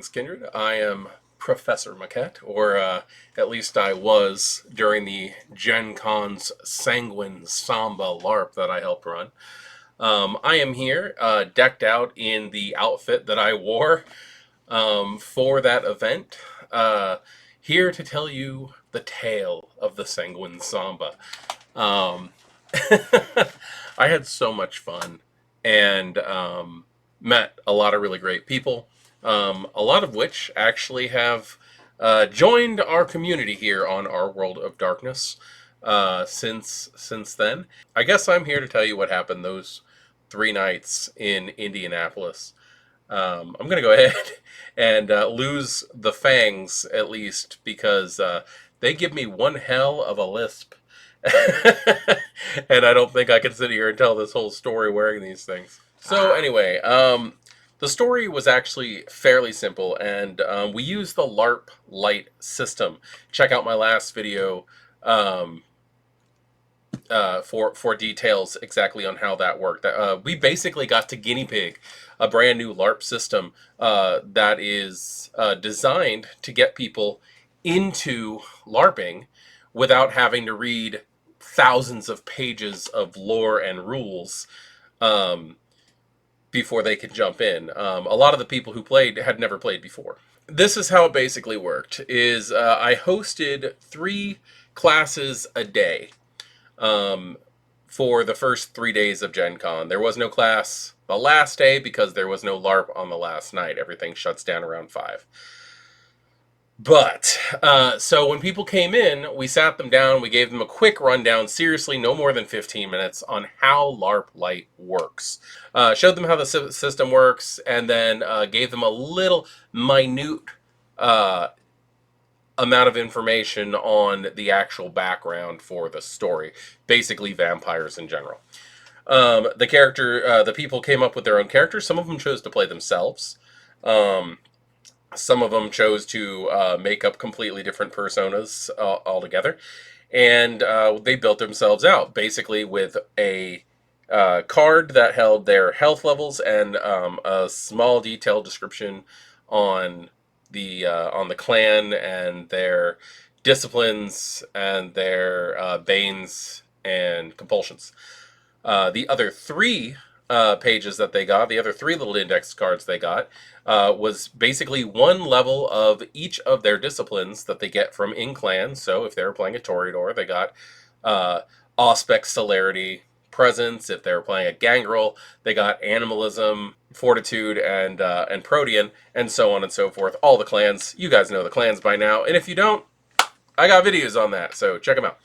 Greetings, Kindred. I am Professor Maquette, or at least I was during the Gen Con's Sanguine Samba LARP that I helped run. I am here, decked out in the outfit that I wore for that event, here to tell you the tale of the Sanguine Samba. Um, I had so much fun and met a lot of really great people, a lot of which actually have joined our community here on Our World of Darkness since then. I guess I'm here to tell you what happened those 3 nights in Indianapolis. I'm going to go ahead and lose the fangs at least because they give me one hell of a lisp. And I don't think I can sit here and tell this whole story wearing these things. So anyway, the story was actually fairly simple, and we used the LARP lite system. Check out my last video for details exactly on how that worked. We basically got to guinea pig a brand new LARP system that is designed to get people into LARPing without having to read thousands of pages of lore and rules before they could jump in. A lot of the people who played had never played before. This is how it basically worked, is I hosted 3 classes a day for the first 3 days of Gen Con. There was no class the last day because there was no LARP on the last night. Everything shuts down around 5. But, so when people came in, we sat them down, we gave them a quick rundown, seriously, no more than 15 minutes, on how LARP Lite works. Showed them how the system works, and then gave them a little minute amount of information on the actual background for the story. Basically, vampires in general. The people came up with their own characters. Some of them chose to play themselves. Some of them chose to make up completely different personas altogether. And they built themselves out, basically with a card that held their health levels and a small detailed description on the clan and their disciplines and their banes and compulsions. The other 3 pages that they got, the other 3 little index cards they got, was basically 1 level of each of their disciplines that they get from in-clan. So if they were playing a Toreador, they got Auspex, Celerity, Presence. If they were playing a Gangrel, they got Animalism, Fortitude, and Protean, and so on and so forth. All the clans. You guys know the clans by now. And if you don't, I got videos on that, so check them out.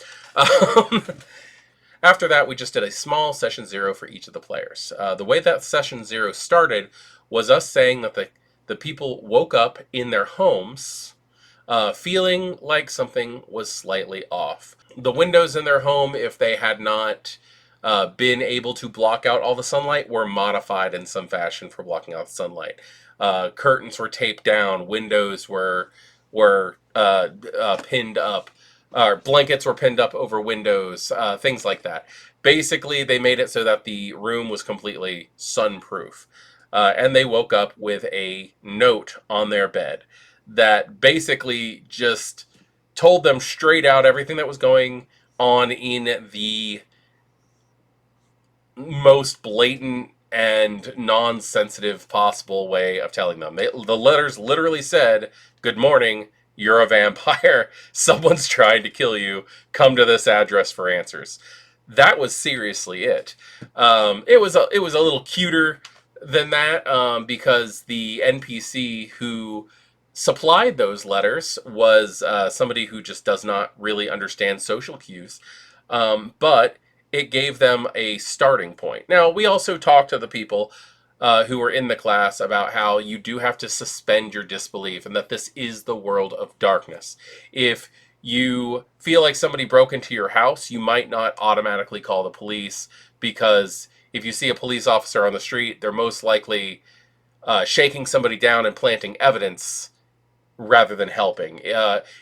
After that, we just did a small session 0 for each of the players. The way that session 0 started was us saying that the people woke up in their homes feeling like something was slightly off. The windows in their home, if they had not been able to block out all the sunlight, were modified in some fashion for blocking out the sunlight. Curtains were taped down. Windows were pinned up. Blankets were pinned up over windows, things like that. Basically, they made it so that the room was completely sunproof. And they woke up with a note on their bed that basically just told them straight out everything that was going on in the most blatant and non-sensitive possible way of telling them. The letters literally said, "Good morning. You're a vampire. Someone's trying to kill you. Come to this address for answers." That was seriously it. It was a little cuter than that because the NPC who supplied those letters was somebody who just does not really understand social cues. But it gave them a starting point. Now, we also talked to the people who were in the class about how you do have to suspend your disbelief and that this is the world of darkness. If you feel like somebody broke into your house, you might not automatically call the police, because if you see a police officer on the street, they're most likely shaking somebody down and planting evidence rather than helping.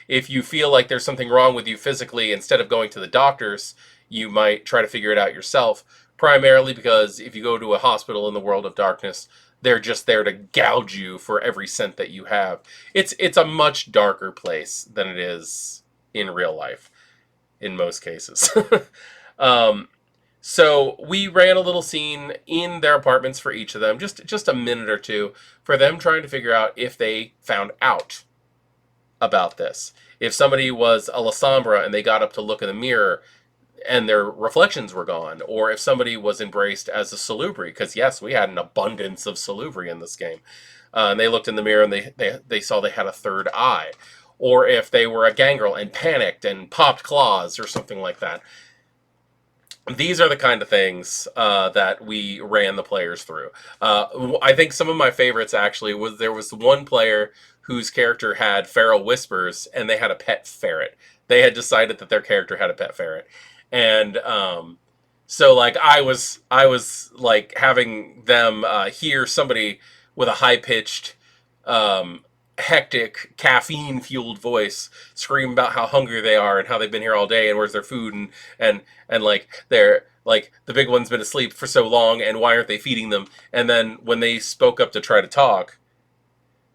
If you feel like there's something wrong with you physically, instead of going to the doctors, you might try to figure it out yourself. Primarily because if you go to a hospital in the world of darkness, they're just there to gouge you for every cent that you have. It's a much darker place than it is in real life in most cases. um, so we ran a little scene in their apartments for each of them, just a minute or two, for them trying to figure out if they found out about this. If somebody was a Lasombra and they got up to look in the mirror and their reflections were gone, or if somebody was embraced as a Salubri, because yes, we had an abundance of Salubri in this game. And they looked in the mirror and they saw they had a third eye. Or if they were a gangrel and panicked and popped claws or something like that. These are the kind of things that we ran the players through. I think some of my favorites actually was there was one player whose character had feral whispers and they had a pet ferret. They had decided that their character had a pet ferret. And so like I was like having them hear somebody with a high pitched hectic caffeine fueled voice scream about how hungry they are and how they've been here all day and where's their food and like they're like the big one's been asleep for so long and why aren't they feeding them, and then when they spoke up to try to talk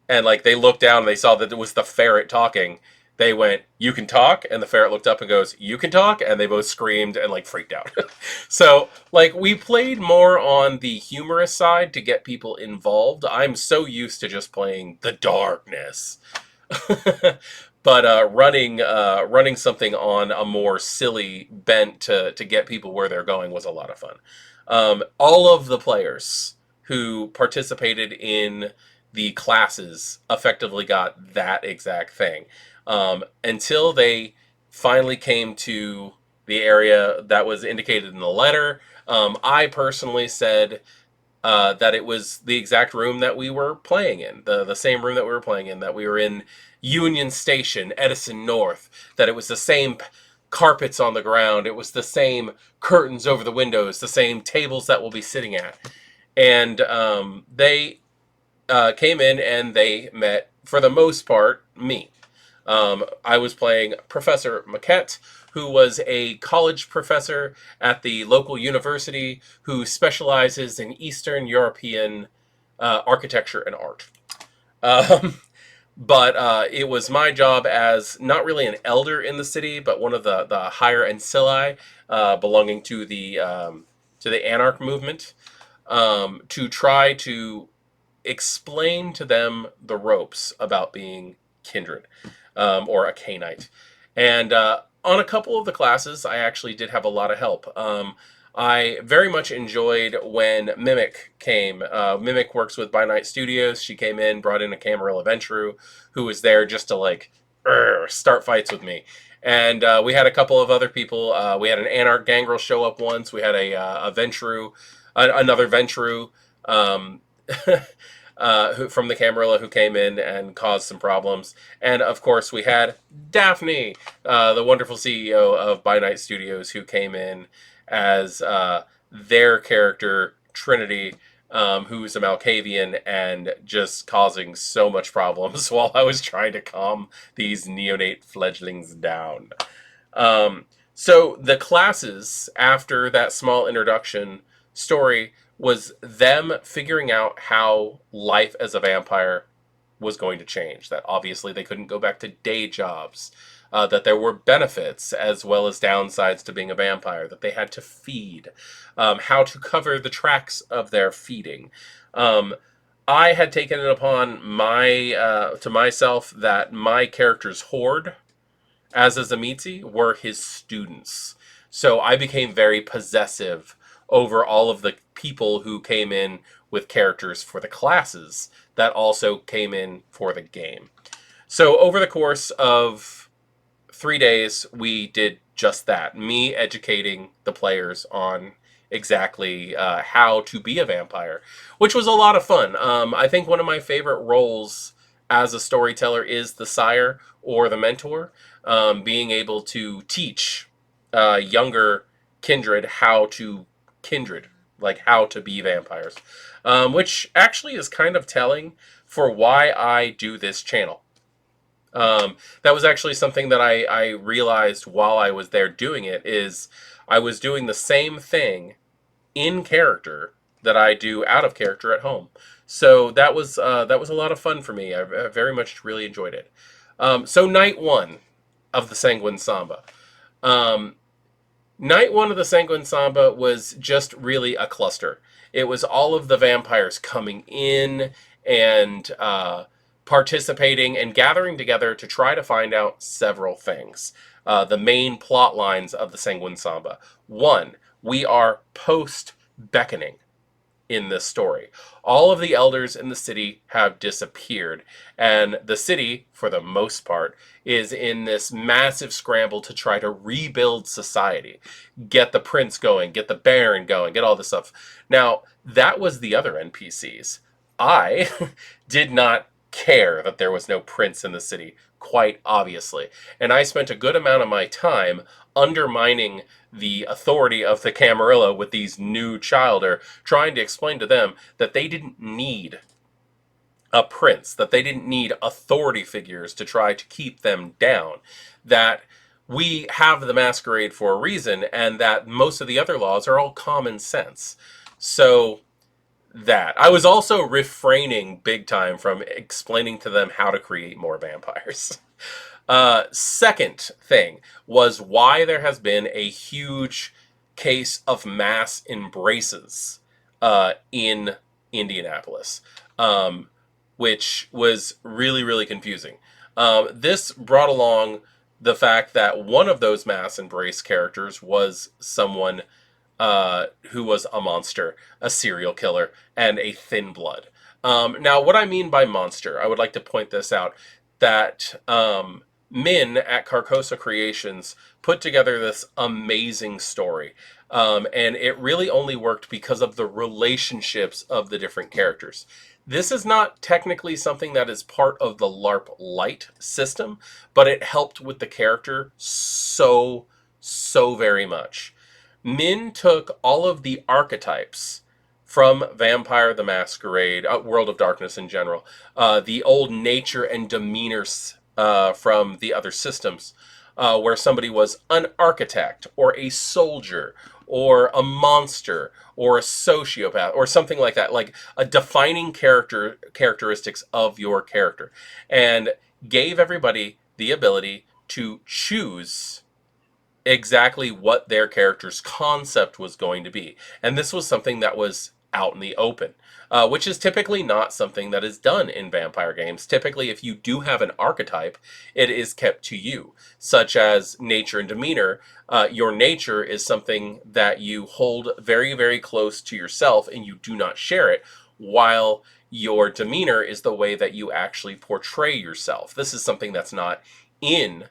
and like they looked down and they saw that it was the ferret talking, they went, "You can talk," and the ferret looked up and goes, "You can talk," and they both screamed and like freaked out. So like we played more on the humorous side to get people involved. I'm so used to just playing the darkness. But running something on a more silly bent to get people where they're going was a lot of fun. All of the players who participated in the classes effectively got that exact thing. Until they finally came to the area that was indicated in the letter. I personally said that it was the exact room that we were playing in, the same room that we were playing in, that we were in Union Station, Edison North, that it was the same carpets on the ground, it was the same curtains over the windows, the same tables that we'll be sitting at. And they came in and they met, for the most part, me. I was playing Professor Maquette, who was a college professor at the local university who specializes in Eastern European architecture and art. Um, but it was my job as not really an elder in the city, but one of the higher ancillae belonging to the Anarch movement, to try to explain to them the ropes about being Kindred, or a Canite. And on a couple of the classes, I actually did have a lot of help. I very much enjoyed when Mimic came. Mimic works with By Night Studios. She came in, brought in a Camarilla Ventrue, who was there just to like start fights with me. And we had a couple of other people. We had an Anarch Gangrel show up once. We had a Ventrue, another Ventrue. From the Camarilla who came in and caused some problems. And of course we had Daphne, the wonderful CEO of By Night Studios, who came in as their character Trinity, who's a Malkavian and just causing so much problems while I was trying to calm these neonate fledglings down. So the classes, after that small introduction story, was them figuring out how life as a vampire was going to change. That obviously they couldn't go back to day jobs, that there were benefits as well as downsides to being a vampire, that they had to feed, how to cover the tracks of their feeding. I had taken it upon to myself that my character's horde, as a Zamitzi, were his students. So I became very possessive over all of the people who came in with characters for the classes that also came in for the game. So over the course of 3 days, we did just that. Me educating the players on exactly how to be a vampire, which was a lot of fun. I think one of my favorite roles as a storyteller is the sire or the mentor, being able to teach younger kindred how to kindred, like how to be vampires, which actually is kind of telling for why I do this channel. That was actually something that I realized while I was there doing it, is I was doing the same thing in character that I do out of character at home. So that was a lot of fun for me. I very much really enjoyed it. So night one of the Sanguine Samba. Um, Night one of the Sanguine Samba was just really a cluster. It was all of the vampires coming in and participating and gathering together to try to find out several things. The main plot lines of the Sanguine Samba. One, we are post beckoning in this story. All of the elders in the city have disappeared, and the city, for the most part, is in this massive scramble to try to rebuild society, get the prince going, get the baron going, get all this stuff. Now, that was the other NPCs. I did not care that there was no prince in the city, quite obviously. And I spent a good amount of my time undermining the authority of the Camarilla with these new childer, trying to explain to them that they didn't need a prince, that they didn't need authority figures to try to keep them down, that we have the masquerade for a reason, and that most of the other laws are all common sense. So that. I was also refraining big time from explaining to them how to create more vampires. Second thing was why there has been a huge case of mass embraces in Indianapolis, which was really, really confusing. This brought along the fact that one of those mass embrace characters was someone who was a monster, a serial killer, and a thin blood. Now, what I mean by monster, I would like to point this out that Min at Carcosa Creations put together this amazing story. And it really only worked because of the relationships of the different characters. This is not technically something that is part of the LARP Lite system, but it helped with the character so very much. Min took all of the archetypes from Vampire the Masquerade, World of Darkness in general, the old nature and demeanors from the other systems, where somebody was an architect or a soldier or a monster or a sociopath or something like that, like a defining characteristics of your character, and gave everybody the ability to choose exactly what their character's concept was going to be. And this was something that was out in the open, which is typically not something that is done in vampire games. Typically, if you do have an archetype, it is kept to you, such as nature and demeanor. Your nature is something that you hold very close to yourself and you do not share it, while your demeanor is the way that you actually portray yourself. This is something that's not in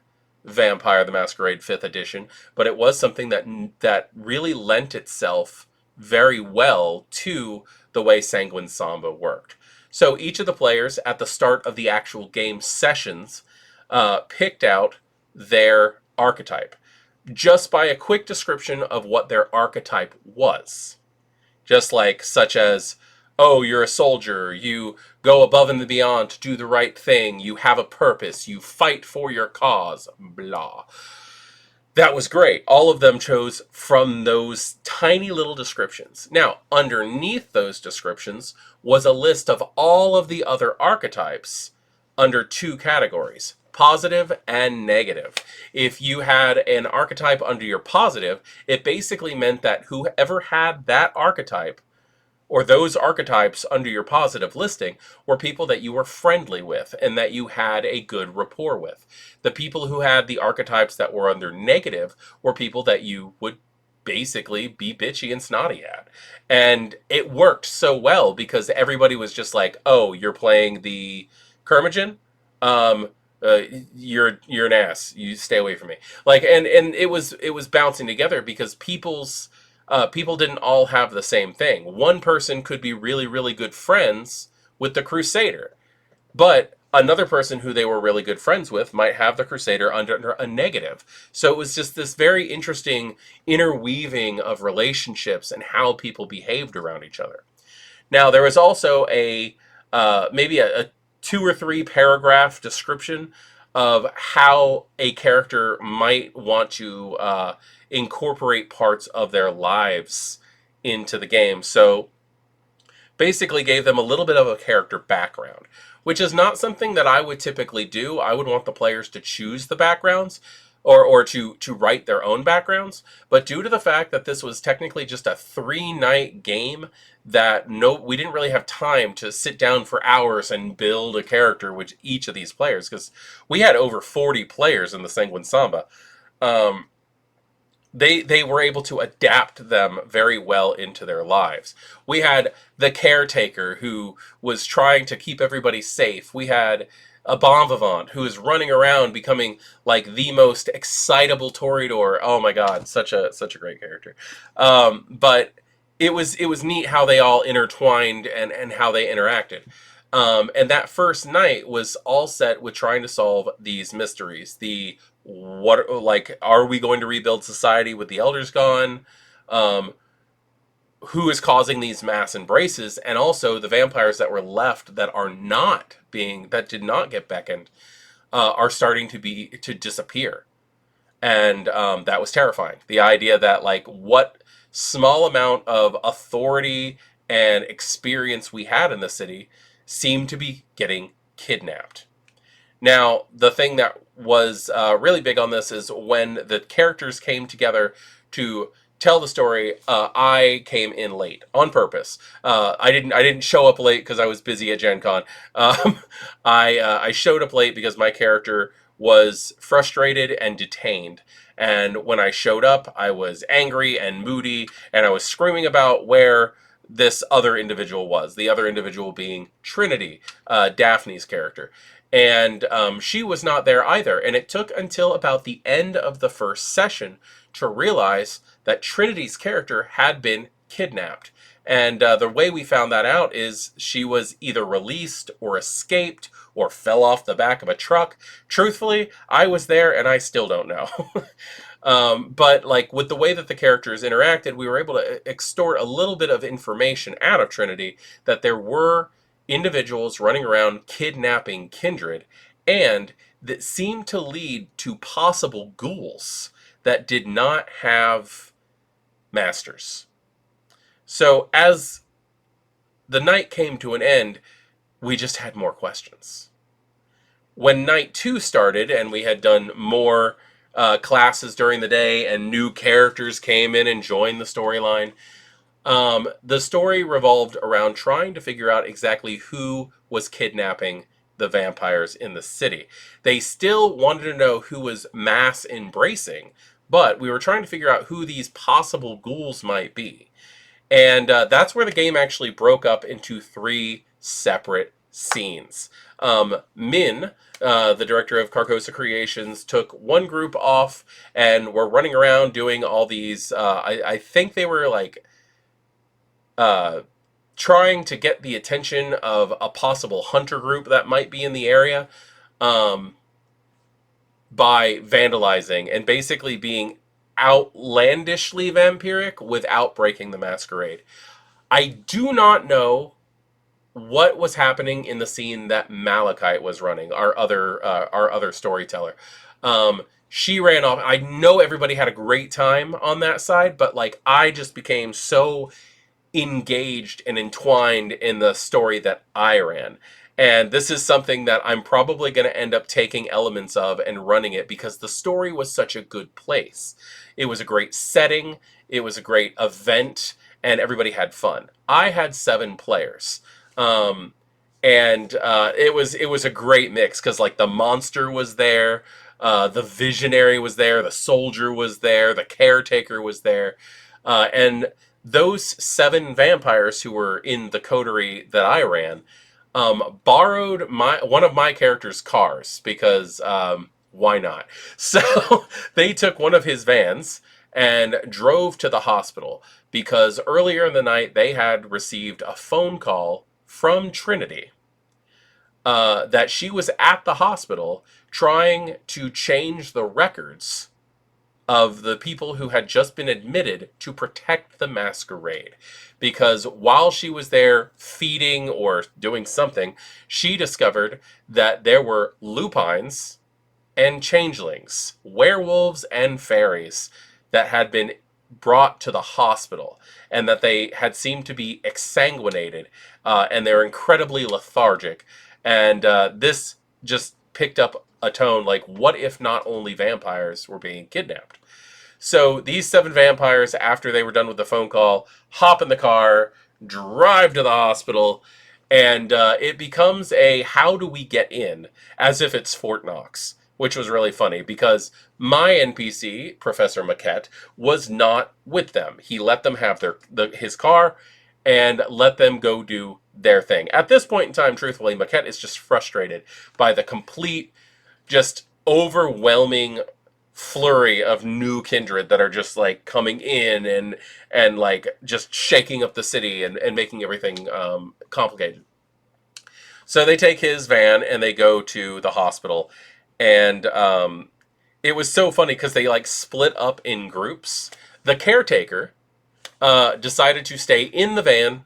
Vampire the Masquerade 5th edition, but it was something that really lent itself very well to the way Sanguine Samba worked. So each of the players at the start of the actual game sessions picked out their archetype just by a quick description of what their archetype was. Just like, such as, oh, you're a soldier, you go above and beyond to do the right thing, you have a purpose, you fight for your cause, blah. That was great. All of them chose from those tiny little descriptions. Now, underneath those descriptions was a list of all of the other archetypes under two categories: positive and negative. If you had an archetype under your positive, it basically meant that whoever had that archetype or those archetypes under your positive listing were people that you were friendly with and that you had a good rapport with. The people who had the archetypes that were under negative were people that you would basically be bitchy and snotty at. And it worked so well because everybody was just like, oh, you're playing the Curmudgeon? Um, you're an ass. You stay away from me. Like, and it was bouncing together because people didn't all have the same thing. One person could be really good friends with the Crusader, but another person who they were really good friends with might have the Crusader under a negative. So it was just this very interesting interweaving of relationships and how people behaved around each other. Now, there was also maybe a 2 or 3 paragraph description of how a character might want to incorporate parts of their lives into the game. So basically gave them a little bit of a character background, which is not something that I would typically do. I would want the players to choose the backgrounds or to write their own backgrounds. But due to the fact that this was technically just a 3-night game, that we didn't really have time to sit down for hours and build a character with each of these players, because we had over 40 players in the Sanguine Samba. Um, they were able to adapt them very well into their lives. We had the caretaker who was trying to keep everybody safe. We had a bon vivant who is running around becoming like the most excitable Toreador. Oh my god, such a great character. But it was neat how they all intertwined and how they interacted. And that first night was all set with trying to solve these mysteries. Are we going to rebuild society with the elders gone? Um, who is causing these mass embraces? And also the vampires that were left that did not get beckoned, are starting to disappear. And that was terrifying. The idea that like what small amount of authority and experience we had in the city seemed to be getting kidnapped. Now, the thing that was really big on this is when the characters came together to tell the story. I came in late on purpose. I didn't show up late because I was busy at Gen Con. Um, I showed up late because my character was frustrated and detained. And when I showed up, I was angry and moody, and I was screaming about where this other individual was. The other individual being Trinity, Daphne's character. And she was not there either. And it took until about the end of the first session to realize that Trinity's character had been kidnapped. And the way we found that out is she was either released or escaped or fell off the back of a truck. Truthfully, I was there and I still don't know. But like with the way that the characters interacted, we were able to extort a little bit of information out of Trinity that there were individuals running around kidnapping Kindred, and that seemed to lead to possible ghouls that did not have masters. So as the night came to an end, we just had more questions. When night 2 started and we had done more classes during the day and new characters came in and joined the storyline, the story revolved around trying to figure out exactly who was kidnapping the vampires in the city. They still wanted to know who was mass embracing, but we were trying to figure out who these possible ghouls might be. And that's where the game actually broke up into 3 separate scenes. Min, the director of Carcosa Creations, took one group off and were running around doing all these, I think they were like trying to get the attention of a possible hunter group that might be in the area, by vandalizing and basically being outlandishly vampiric without breaking the masquerade. I do not know what was happening in the scene that Malachite was running, our other storyteller. She ran off. I know everybody had a great time on that side, but like I just became so engaged and entwined in the story that I ran. And this is something that I'm probably going to end up taking elements of and running it because the story was such a good place. It was a great setting, it was a great event, and everybody had fun. I had 7 players. And it was a great mix because like the monster was there, the visionary was there, the soldier was there, the caretaker was there, and those 7 vampires who were in the coterie that I ran borrowed one of my character's cars because why not? So they took one of his vans and drove to the hospital because earlier in the night they had received a phone call from Trinity that she was at the hospital trying to change the records of the people who had just been admitted to protect the masquerade. Because while she was there feeding or doing something, she discovered that there were lupines and changelings, werewolves and fairies that had been brought to the hospital, and that they had seemed to be exsanguinated, and they're incredibly lethargic. And this just picked up a tone like, what if not only vampires were being kidnapped? So these 7 vampires, after they were done with the phone call, hop in the car, drive to the hospital, and it becomes a how do we get in, as if it's Fort Knox, which was really funny because my NPC, Professor Maquette, was not with them. He let them have his car and let them go do their thing. At this point in time, truthfully, Maquette is just frustrated by the complete, just overwhelming flurry of new kindred that are just like coming in and like just shaking up the city and making everything complicated. So they take his van and they go to the hospital, and it was so funny because they like split up in groups. The caretaker decided to stay in the van,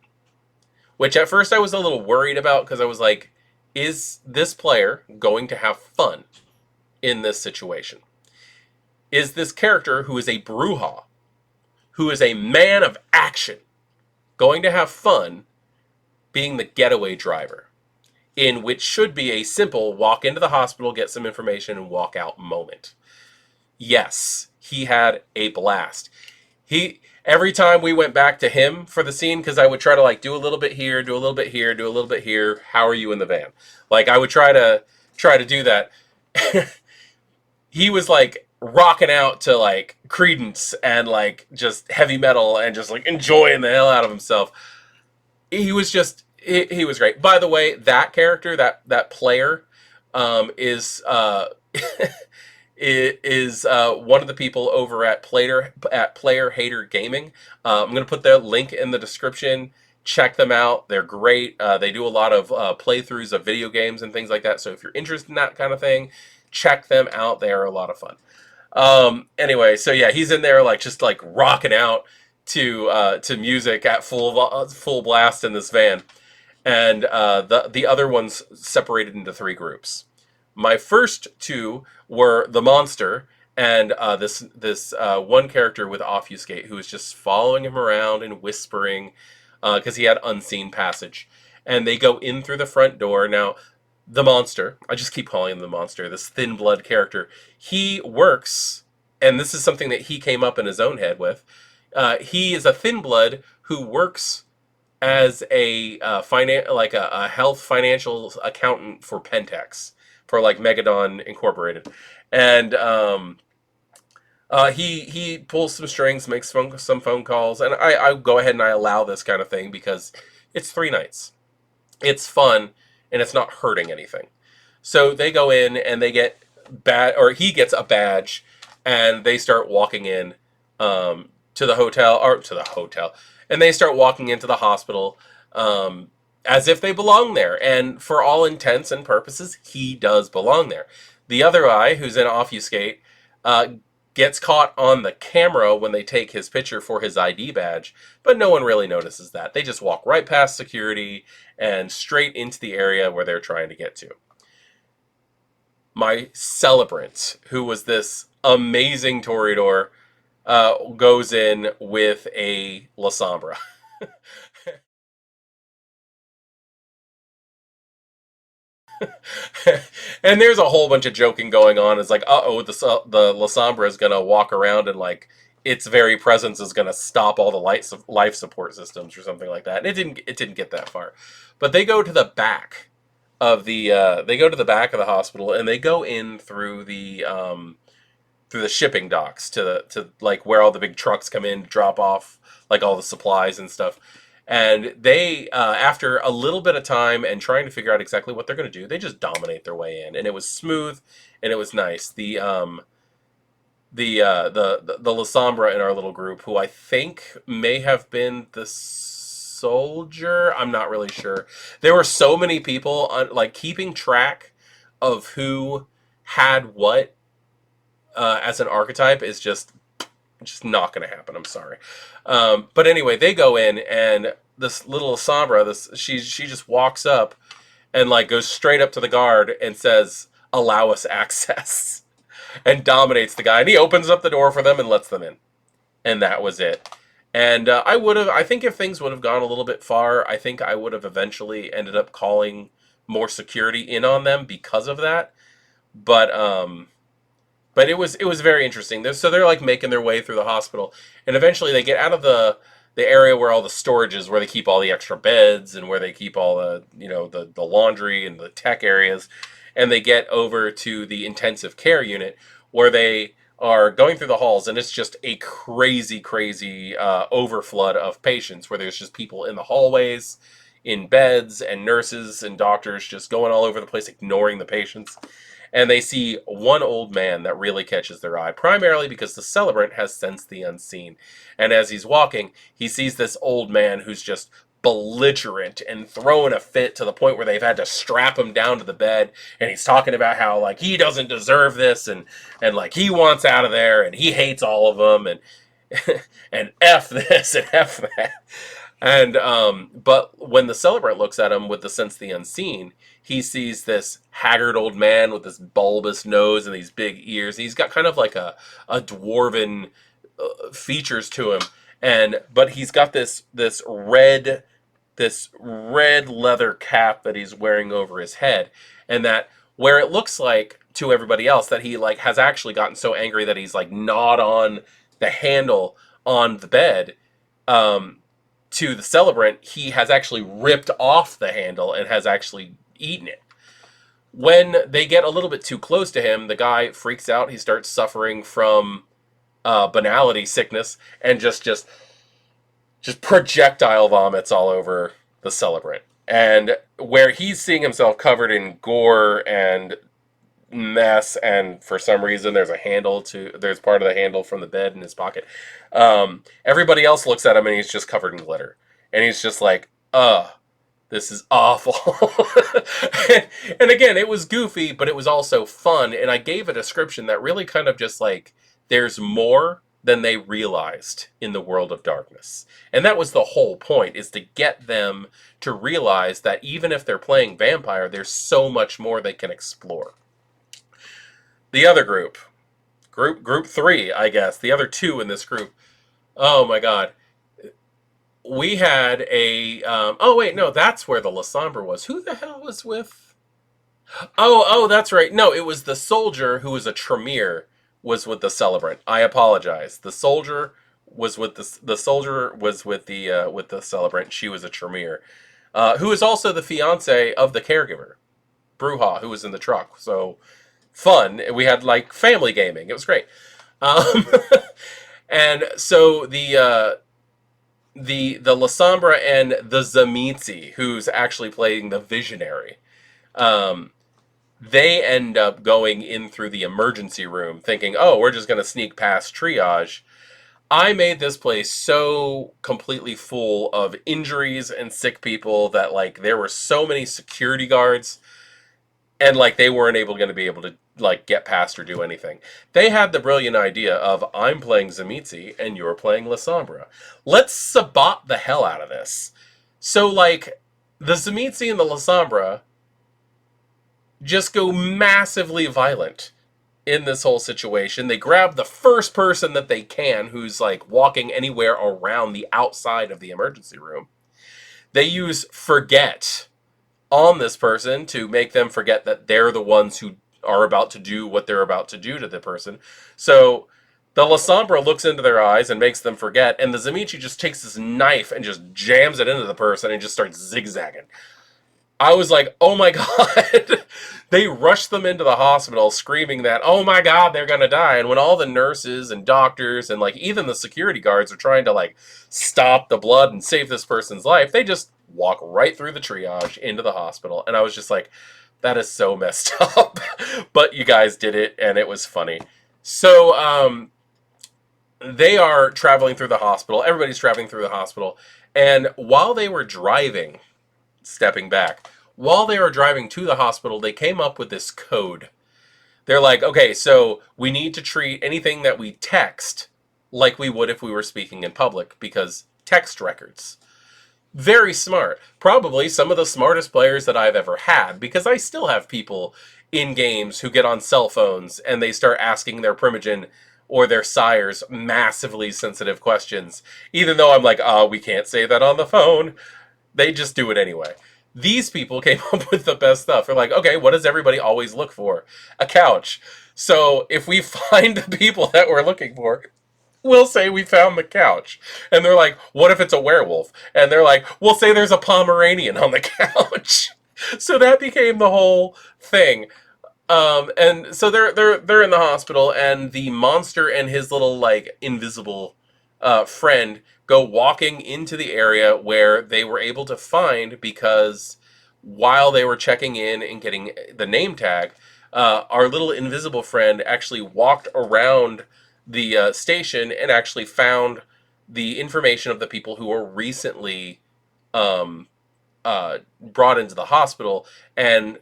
which at first I was a little worried about because I was like, is this player going to have fun in this situation? Is this character, who is a Bruja, who is a man of action, going to have fun being the getaway driver, in which should be a simple walk into the hospital, get some information, and walk out moment? Yes, he had a blast. Every time we went back to him for the scene, because I would try to like do a little bit here, do a little bit here, do a little bit here. How are you in the van? Like I would try to do that. He was like rocking out to like Credence and like just heavy metal and just like enjoying the hell out of himself. He was just he was great. By the way, that character, that player, is is one of the people over at Player Hater Gaming. I'm gonna put their link in the description. Check them out. They're great. They do a lot of playthroughs of video games and things like that. So if you're interested in that kind of thing, check them out. They are a lot of fun. Anyway, so yeah, he's in there like just like rocking out to music at full blast in this van, and the other ones separated into 3 groups. My first 2 were the monster and this one character with Obfuscate, who was just following him around and whispering because he had unseen passage, and they go in through the front door. Now, the monster, I just keep calling him the monster, this thin blood character, he works, and this is something that he came up in his own head with. He is a thin blood who works as a a health financial accountant for Pentex, for like Megadon Incorporated, and he pulls some strings, makes some phone calls, and I go ahead and I allow this kind of thing because it's 3 nights, it's fun, and it's not hurting anything. So they go in and they get he gets a badge, and they start walking in to the hotel, and they start walking into the hospital as if they belong there. And for all intents and purposes, he does belong there. The other guy, who's in Obfuscate, gets caught on the camera when they take his picture for his ID badge, but no one really notices that. They just walk right past security and straight into the area where they're trying to get to. My celebrant, who was this amazing Toreador, goes in with a La Sombra. And there's a whole bunch of joking going on. It's like, the La Sombra is gonna walk around and like its very presence is gonna stop all the life support systems or something like that. And it didn't get that far. But they go to the back of the hospital, and they go in through the shipping docks to like where all the big trucks come in to drop off like all the supplies and stuff. And they, after a little bit of time and trying to figure out exactly what they're going to do, they just dominate their way in, and it was smooth and it was nice. The La Sombra in our little group, who I think may have been the soldier, I'm not really sure. There were so many people like keeping track of who had what as an archetype is just not going to happen. I'm sorry. But anyway, they go in, and this little Sombra, she just walks up and like goes straight up to the guard and says, "Allow us access," and dominates the guy. And he opens up the door for them and lets them in. and that was it. And I think if things would have gone a little bit far, I think I would have eventually ended up calling more security in on them because of that. But it was very interesting. So they're like making their way through the hospital, and eventually they get out of the area where all the storage is, where they keep all the extra beds and where they keep all the the laundry and the tech areas, and they get over to the intensive care unit where they are going through the halls, and it's just a crazy overflood of patients where there's just people in the hallways, in beds, and nurses and doctors just going all over the place ignoring the patients. And they see one old man that really catches their eye, primarily because the celebrant has sensed the unseen. And as he's walking, he sees this old man who's just belligerent and throwing a fit to the point where they've had to strap him down to the bed. And he's talking about how like he doesn't deserve this, and like he wants out of there, and he hates all of them, and and F this and F that. And but when the celebrant looks at him with the sense of the unseen, he sees this haggard old man with this bulbous nose and these big ears. He's got kind of like a dwarven features to him, and but he's got this red leather cap that he's wearing over his head, and that where it looks like to everybody else that he like has actually gotten so angry that he's like gnawed on the handle on the bed. To the celebrant, he has actually ripped off the handle and has actually eaten it. When they get a little bit too close to him, the guy freaks out. He starts suffering from banality sickness and just projectile vomits all over the celebrant. And where he's seeing himself covered in gore and mess, and for some reason there's part of the handle from the bed in his pocket. Everybody else looks at him and he's just covered in glitter, and he's just like, this is awful. And again, it was goofy, but it was also fun, and I gave a description that really kind of just like, there's more than they realized in the world of darkness. And that was the whole point, is to get them to realize that even if they're playing vampire, there's so much more they can explore. The other group 3, I guess, the other two in this group. Oh my God. We had oh wait, no, that's where the La Sombra was. Who the hell was with? Oh, that's right. No, it was the soldier who was a Tremere was with the celebrant. I apologize. The soldier was with the celebrant. She was a Tremere, who is also the fiance of the caregiver, Bruja, who was in the truck. So fun. We had like family gaming. It was great. And so the La Sombra and the Tzimisce, who's actually playing the Visionary, they end up going in through the emergency room thinking, oh, we're just going to sneak past triage. I made this place so completely full of injuries and sick people that like there were so many security guards, and like they weren't going to be able to like get past or do anything. They had the brilliant idea of, I'm playing Tzimisce and you're playing La Sombra. Let's sabot the hell out of this. So like the Tzimisce and the La Sombra just go massively violent in this whole situation. They grab the first person that they can who's like walking anywhere around the outside of the emergency room. They use forget on this person to make them forget that they're the ones who are about to do what they're about to do to the person. So the La Sombra looks into their eyes and makes them forget, and the Tzimisce just takes this knife and just jams it into the person and just starts zigzagging. I was like, oh my God. They rushed them into the hospital screaming that, oh my God, they're going to die. And when all the nurses and doctors and like even the security guards are trying to like stop the blood and save this person's life, they just walk right through the triage into the hospital. And I was just like, that is so messed up. But you guys did it, and it was funny. So they are traveling through the hospital. Everybody's traveling through the hospital. And while they were driving, stepping back, while they were driving to the hospital, they came up with this code. They're like, okay, so we need to treat anything that we text like we would if we were speaking in public, because text records. Very smart. Probably some of the smartest players that I've ever had, because I still have people in games who get on cell phones and they start asking their Primogen, or their sires massively sensitive questions, even though I'm like, we can't say that on the phone. They just do it anyway. These people came up with the best stuff. They're like, okay, what does everybody always look for? A couch. So if we find the people that we're looking for, we'll say we found the couch. And they're like, what if it's a werewolf? And they're like, we'll say there's a Pomeranian on the couch. So that became the whole thing. And so they're in the hospital, and the monster and his little like invisible friend go walking into the area where they were able to find, because while they were checking in and getting the name tag, our little invisible friend actually walked around the station and actually found the information of the people who were recently um, brought into the hospital, and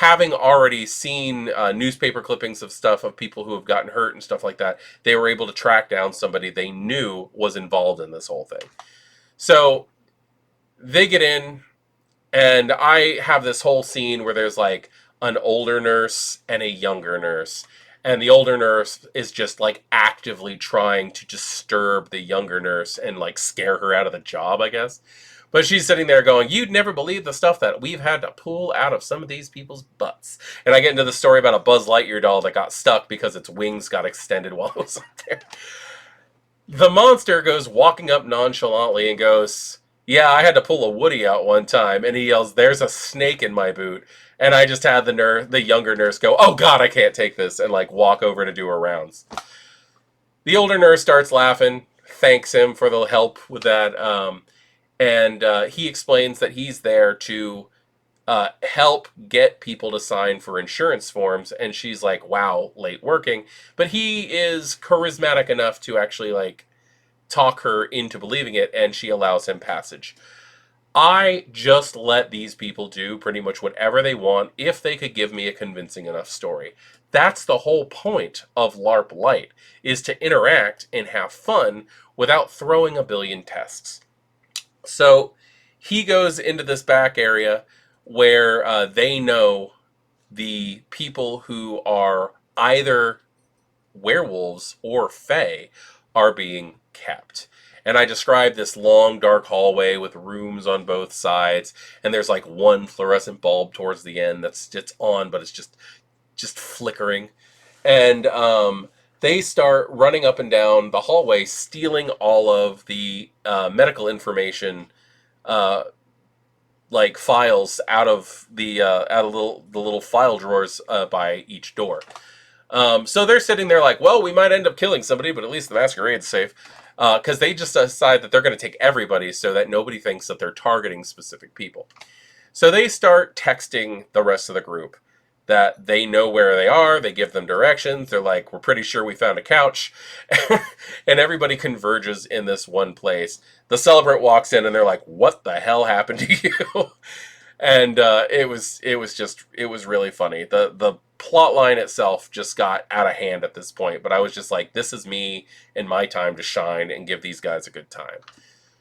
having already seen newspaper clippings of stuff of people who have gotten hurt and stuff like that, they were able to track down somebody they knew was involved in this whole thing. So they get in, and I have this whole scene where there's like an older nurse and a younger nurse. And the older nurse is just like actively trying to disturb the younger nurse and like scare her out of the job, I guess. But she's sitting there going, you'd never believe the stuff that we've had to pull out of some of these people's butts. And I get into the story about a Buzz Lightyear doll that got stuck because its wings got extended while it was up there. The monster goes walking up nonchalantly and goes, yeah, I had to pull a Woody out one time. And he yells, there's a snake in my boot. And I just had the younger nurse go, oh God, I can't take this, and like walk over to do her rounds. The older nurse starts laughing, thanks him for the help with that. And he explains that he's there to help get people to sign for insurance forms. And she's like, wow, late working. But he is charismatic enough to actually like talk her into believing it, and she allows him passage. I just let these people do pretty much whatever they want if they could give me a convincing enough story. That's the whole point of LARP Lite, is to interact and have fun without throwing a billion tests. So he goes into this back area where they know the people who are either werewolves or fae are being kept. And I described this long, dark hallway with rooms on both sides, and there's like one fluorescent bulb towards the end it's on, but it's just flickering. And they start running up and down the hallway, stealing all of the medical information, like files out of the little file drawers by each door. So they're sitting there like, well, we might end up killing somebody, but at least the masquerade's safe. Because they just decide that they're going to take everybody so that nobody thinks that they're targeting specific people. So they start texting the rest of the group that they know where they are. They give them directions. They're like, we're pretty sure we found a couch. And everybody converges in this one place. The celebrant walks in and they're like, what the hell happened to you? And it was really funny. The plot line itself just got out of hand at this point, but I was just like, this is me and my time to shine and give these guys a good time.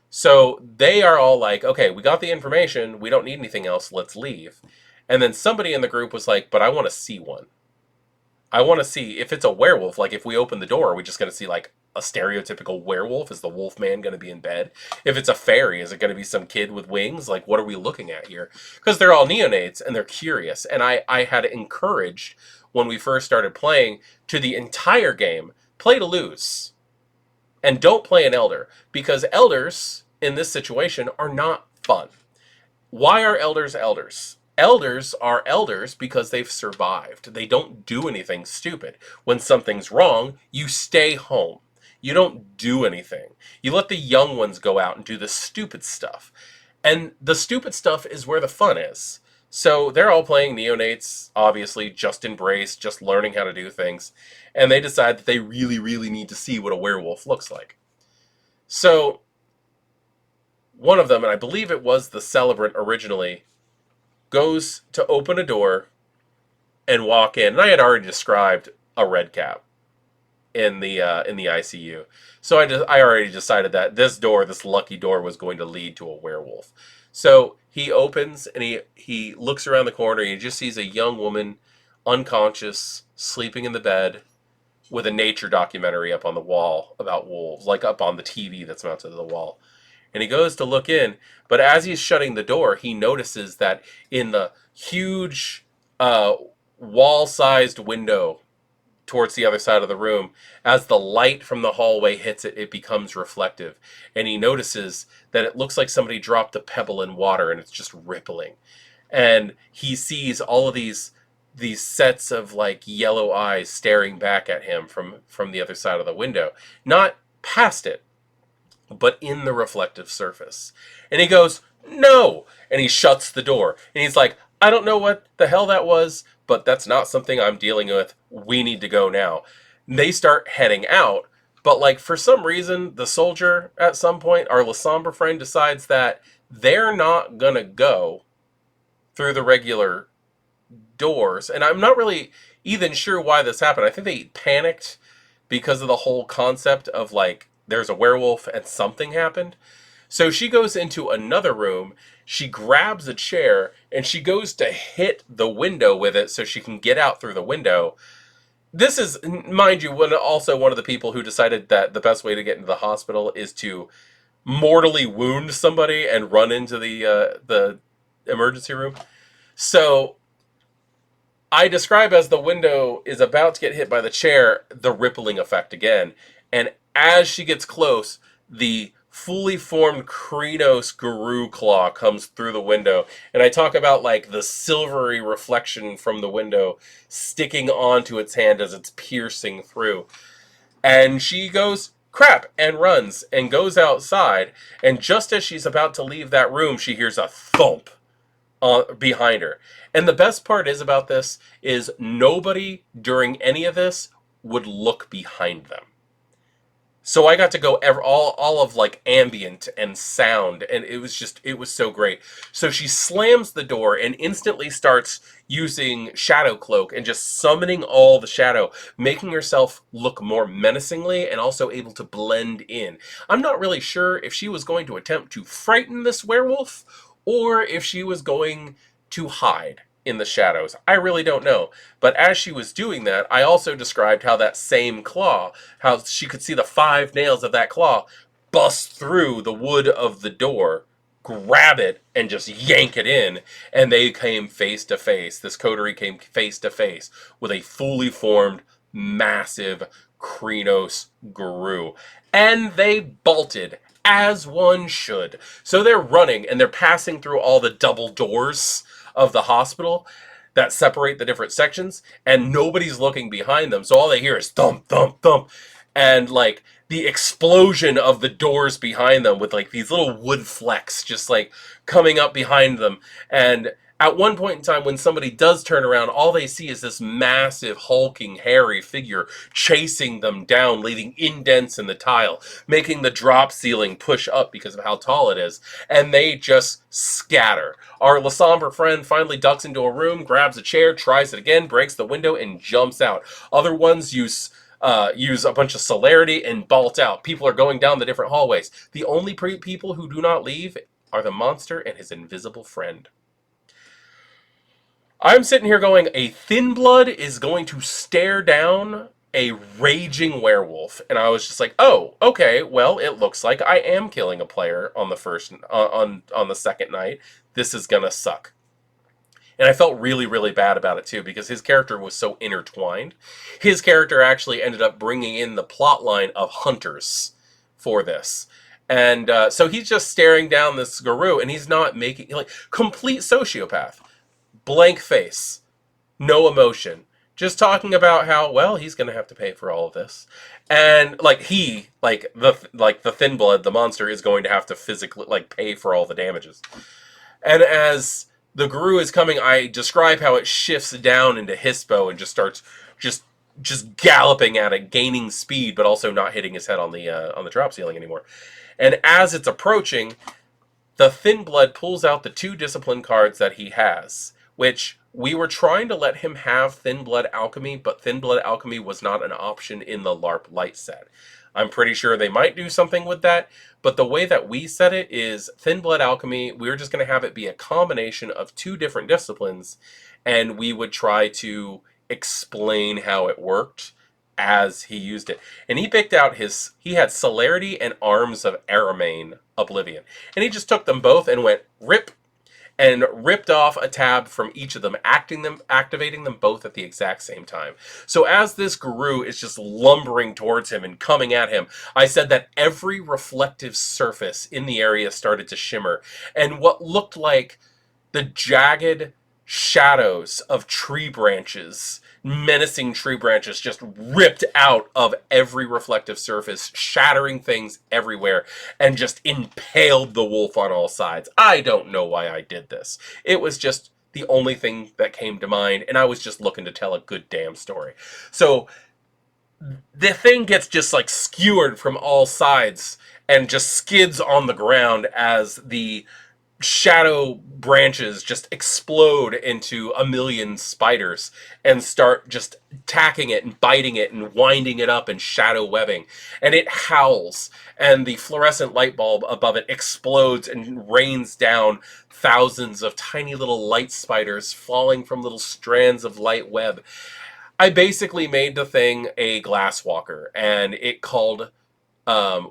So they are all like, okay, we got the information, we don't need anything else, let's leave. And then somebody in the group was like, but I want to see one. I want to see if it's a werewolf. Like, if we open the door, are we just going to see like a stereotypical werewolf? Is the wolf man going to be in bed? If it's a fairy, is it going to be some kid with wings? Like, what are we looking at here? Because they're all neonates and they're curious. And I had encouraged, when we first started playing, to the entire game, play to lose. And don't play an elder. Because elders, in this situation, are not fun. Why are elders elders? Elders are elders because they've survived. They don't do anything stupid. When something's wrong, you stay home. You don't do anything. You let the young ones go out and do the stupid stuff. And the stupid stuff is where the fun is. So they're all playing neonates, obviously, just embraced, just learning how to do things. And they decide that they really, really need to see what a werewolf looks like. So one of them, and I believe it was the celebrant originally, goes to open a door and walk in. And I had already described a red cap in the ICU. So I already decided that this lucky door, was going to lead to a werewolf. So he opens and he looks around the corner and he just sees a young woman, unconscious, sleeping in the bed, with a nature documentary up on the wall about wolves, like up on the TV that's mounted to the wall. And he goes to look in, but as he's shutting the door, he notices that in the huge uh, wall-sized window towards the other side of the room, as the light from the hallway hits it, it becomes reflective. And he notices that it looks like somebody dropped a pebble in water and it's just rippling. And he sees all of these sets of like yellow eyes staring back at him from the other side of the window, not past it, but in the reflective surface. And he goes, "No!" And he shuts the door. And he's like, "I don't know what the hell that was, but that's not something I'm dealing with. We need to go now." And they start heading out. But like for some reason, the soldier at some point, our Lasombra friend, decides that they're not gonna go through the regular doors. And I'm not really even sure why this happened. I think they panicked because of the whole concept of like there's a werewolf and something happened. So she goes into another room, she grabs a chair, and she goes to hit the window with it so she can get out through the window. This is, mind you, also one of the people who decided that the best way to get into the hospital is to mortally wound somebody and run into the emergency room. So I describe as the window is about to get hit by the chair, the rippling effect again. And as she gets close, the fully formed Krynos Guru claw comes through the window. And I talk about like the silvery reflection from the window sticking onto its hand as it's piercing through. And she goes, "Crap," and runs and goes outside. And just as she's about to leave that room, she hears a thump behind her. And the best part is about this is nobody during any of this would look behind them. So I got to go all of like ambient and sound, and it was so great. So she slams the door and instantly starts using Shadow Cloak and just summoning all the shadow, making herself look more menacingly and also able to blend in. I'm not really sure if she was going to attempt to frighten this werewolf or if she was going to hide in the shadows. I really don't know. But as she was doing that, I also described how that same claw, how she could see the 5 nails of that claw bust through the wood of the door, grab it, and just yank it in. And they came face to face. This coterie came face to face with a fully formed, massive Krynos Guru. And they bolted, as one should. So they're running, and they're passing through all the double doors of the hospital that separate the different sections, and nobody's looking behind them. So all they hear is thump, thump, thump, and like the explosion of the doors behind them with like these little wood flecks just like coming up behind them. And at one point in time, when somebody does turn around, all they see is this massive, hulking, hairy figure chasing them down, leaving indents in the tile, making the drop ceiling push up because of how tall it is. And they just scatter. Our Lasombra friend finally ducks into a room, grabs a chair, tries it again, breaks the window, and jumps out. Other ones use a bunch of celerity and bolt out. People are going down the different hallways. The only people who do not leave are the monster and his invisible friend. I'm sitting here going, a thin blood is going to stare down a raging werewolf. And I was just like, oh, okay, well, it looks like I am killing a player on the first, on the second night. This is gonna suck. And I felt really, really bad about it too, because his character was so intertwined. His character actually ended up bringing in the plot line of hunters for this. And so he's just staring down this guru, and he's not making, like, complete sociopath. Blank face, no emotion, just talking about how, well, he's gonna have to pay for all of this, and like the thin blood, the monster, is going to have to physically like pay for all the damages. And as the guru is coming, I describe how it shifts down into Hispo and just starts just galloping at it, gaining speed, but also not hitting his head on the drop ceiling anymore. And as it's approaching, the thin blood pulls out the 2 discipline cards that he has, which we were trying to let him have Thin Blood Alchemy, but Thin Blood Alchemy was not an option in the LARP light set. I'm pretty sure they might do something with that, but the way that we set it is Thin Blood Alchemy, we're just going to have it be a combination of 2 different disciplines, and we would try to explain how it worked as he used it. And he picked out he had Celerity and Arms of Aramane Oblivion. And he just took them both and went rip, and ripped off a tab from each of them, activating them both at the exact same time. So as this guru is just lumbering towards him and coming at him, I said that every reflective surface in the area started to shimmer, and what looked like the jagged shadows of tree branches, menacing tree branches, just ripped out of every reflective surface, shattering things everywhere, and just impaled the wolf on all sides. I don't know why I did this. It was just the only thing that came to mind, and I was just looking to tell a good damn story. So the thing gets just like skewered from all sides and just skids on the ground as the shadow branches just explode into a million spiders and start just attacking it and biting it and winding it up in shadow webbing. And it howls, and the fluorescent light bulb above it explodes and rains down thousands of tiny little light spiders falling from little strands of light web. I basically made the thing a glass walker, and it called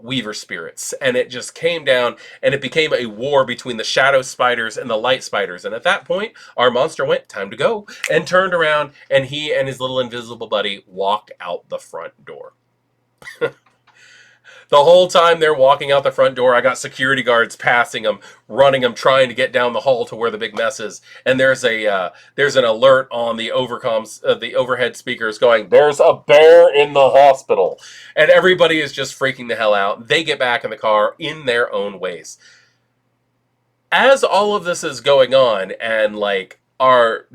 Weaver spirits, and it just came down, and it became a war between the shadow spiders and the light spiders. And at that point, our monster went, time to go, and turned around, and he and his little invisible buddy walked out the front door. The whole time they're walking out the front door, I got security guards passing them, running them, trying to get down the hall to where the big mess is. And there's an alert on the the overhead speakers going, "There's a bear in the hospital," and everybody is just freaking the hell out. They get back in the car in their own ways. As all of this is going on, and like our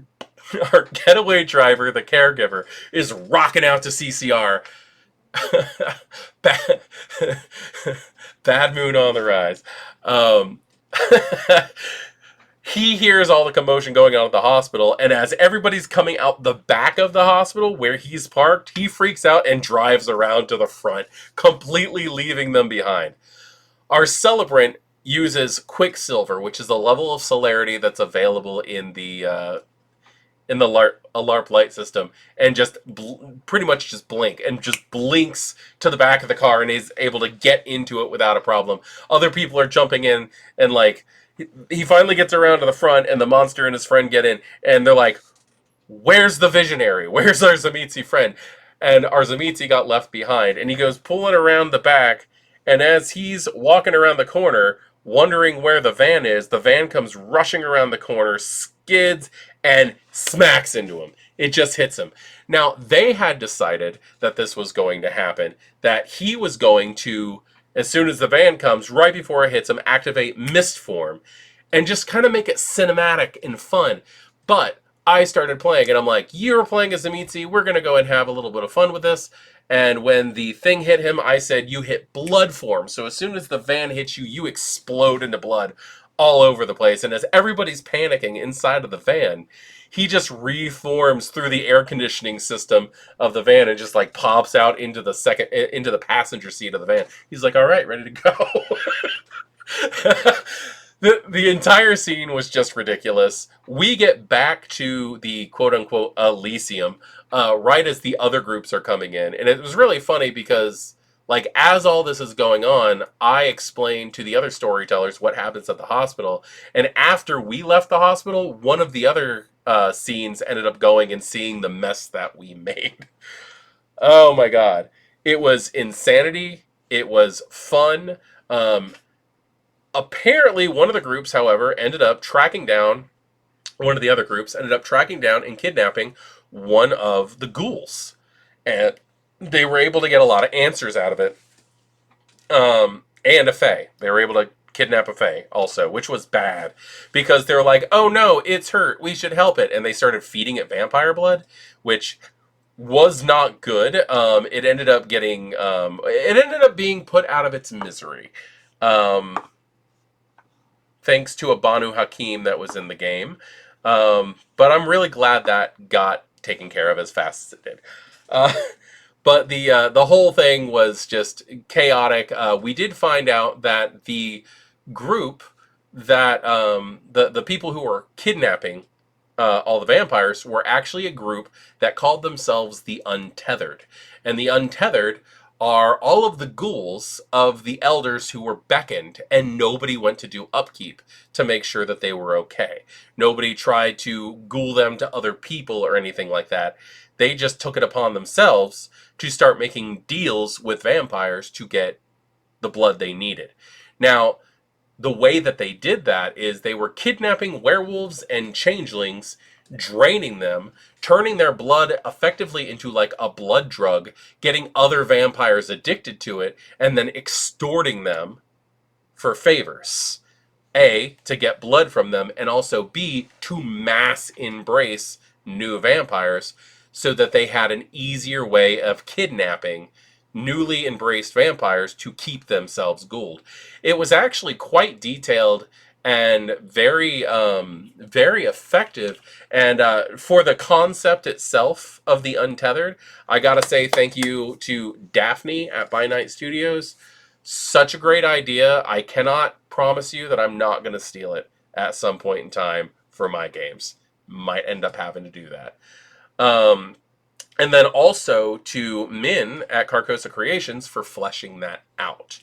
getaway driver, the caregiver, is rocking out to CCR. bad, bad moon on the rise. He hears all the commotion going on at the hospital, and as everybody's coming out the back of the hospital where he's parked, he freaks out and drives around to the front, completely leaving them behind. Our celebrant uses Quicksilver, which is a level of celerity that's available in the LARP light system, and just pretty much just blink, and just blinks to the back of the car and is able to get into it without a problem. Other people are jumping in, and like he finally gets around to the front, and the monster and his friend get in, and they're like, "Where's the visionary? Where's our Zamitzi friend?" And our Zamitzi got left behind, and he goes pulling around the back, and as he's walking around the corner, wondering where the van is, the van comes rushing around the corner, skids, and smacks into him. It just hits him. Now, they had decided that this was going to happen, that he was going to, as soon as the van comes, right before it hits him, activate mist form, and just kind of make it cinematic and fun. But I started playing, and I'm like, you're playing as Zamitzi, we're going to go and have a little bit of fun with this. And when the thing hit him, I said, you hit blood form. So as soon as the van hits you, you explode into blood all over the place. And as everybody's panicking inside of the van, he just reforms through the air conditioning system of the van and just like pops out into the passenger seat of the van. He's like, all right, ready to go. The entire scene was just ridiculous. We get back to the quote-unquote Elysium right as the other groups are coming in. And it was really funny because, like, as all this is going on, I explained to the other storytellers what happens at the hospital. And after we left the hospital, one of the other scenes ended up going and seeing the mess that we made. Oh, my God. It was insanity. It was fun. Apparently, one of the groups, however, ended up tracking down, one of the other groups ended up tracking down and kidnapping one of the ghouls. And they were able to get a lot of answers out of it. And a fae. They were able to kidnap a fae also, which was bad. Because they were like, oh no, it's hurt, we should help it. And they started feeding it vampire blood, which was not good. It ended up being put out of its misery. Thanks to a Banu Hakim that was in the game. But I'm really glad that got taken care of as fast as it did. But the whole thing was just chaotic. We did find out that the group that the people who were kidnapping all the vampires, were actually a group that called themselves the Untethered. And the Untethered are all of the ghouls of the elders who were beckoned, and nobody went to do upkeep to make sure that they were okay. Nobody tried to ghoul them to other people or anything like that. They just took it upon themselves to start making deals with vampires to get the blood they needed. Now, the way that they did that is they were kidnapping werewolves and changelings, draining them, turning their blood effectively into like a blood drug, getting other vampires addicted to it, and then extorting them for favors. A, to get blood from them, and also B, to mass embrace new vampires so that they had an easier way of kidnapping newly embraced vampires to keep themselves ghouled. It was actually quite detailed and very effective. And for the concept itself of the Untethered, I gotta say thank you to Daphne at By Night Studios. Such a great idea. I cannot promise you that I'm not going to steal it at some point in time for my games. Might end up having to do that. And then also to Min at Carcosa Creations for fleshing that out.